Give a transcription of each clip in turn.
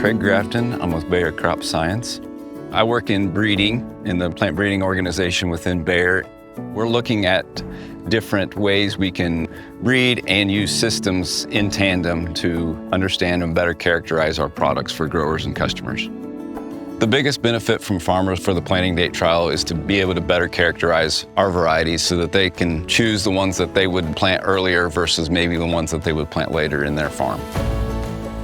Craig Grafton. I'm with Bayer Crop Science. I work in breeding in the plant breeding organization within Bayer. We're looking at different ways we can breed and use systems in tandem to understand and better characterize our products for growers and customers. The biggest benefit from farmers for the planting date trial is to be able to better characterize our varieties so that they can choose the ones that they would plant earlier versus maybe the ones that they would plant later in their farm.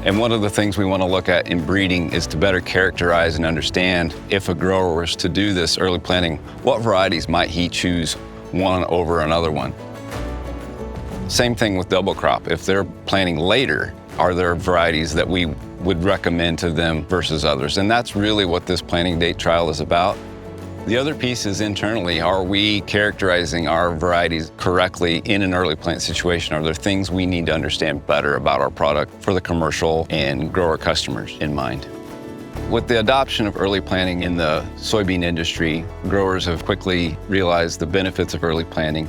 And one of the things we want to look at in breeding is to better characterize and understand if a grower was to do this early planting, what varieties might he choose one over another one. Same thing with double crop. If they're planting later, are there varieties that we would recommend to them versus others? And that's really what this planting date trial is about. The other piece is internally, are we characterizing our varieties correctly in an early plant situation? Are there things we need to understand better about our product for the commercial and grower customers in mind? With the adoption of early planting in the soybean industry, growers have quickly realized the benefits of early planting.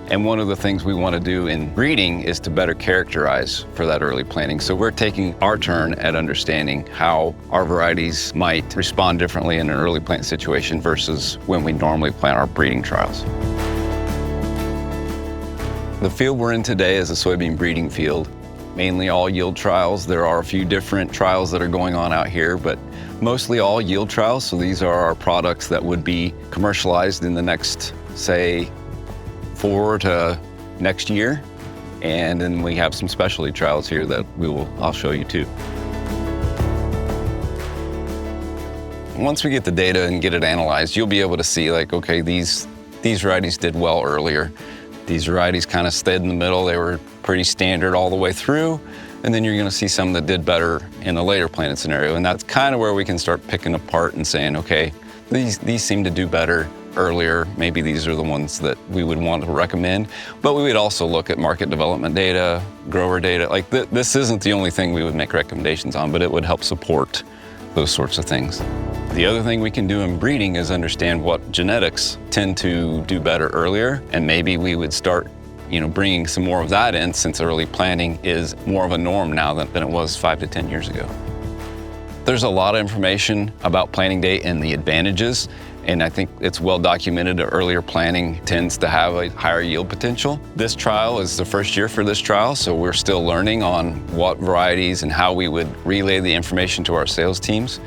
And one of the things we want to do in breeding is to better characterize for that early planting. So we're taking our turn at understanding how our varieties might respond differently in an early plant situation versus when we normally plant our breeding trials. The field we're in today is a soybean breeding field, mainly all yield trials. There are a few different trials that are going on out here, but mostly all yield trials. So these are our products that would be commercialized in the next, say, forward to next year. And then we have some specialty trials here that I'll show you too. Once we get the data and get it analyzed, you'll be able to see like, okay, these varieties did well earlier. These varieties kind of stayed in the middle. They were pretty standard all the way through. And then you're gonna see some that did better in the later planted scenario. And that's kind of where we can start picking apart and saying, okay, these seem to do better earlier. Maybe these are the ones that we would want to recommend. But we would also look at market development data, grower data. Like this isn't the only thing we would make recommendations on, but it would help support those sorts of things. The other thing we can do in breeding is understand what genetics tend to do better earlier. And maybe we would start bringing some more of that in, since early planting is more of a norm now than it was 5 to 10 years ago. There's a lot of information about planting date and the advantages. And I think it's well documented that earlier planting tends to have a higher yield potential. This trial is the first year for this trial, so we're still learning on what varieties and how we would relay the information to our sales teams.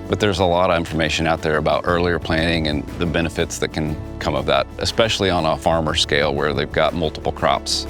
But there's a lot of information out there about earlier planting and the benefits that can come of that, especially on a farmer scale where they've got multiple crops.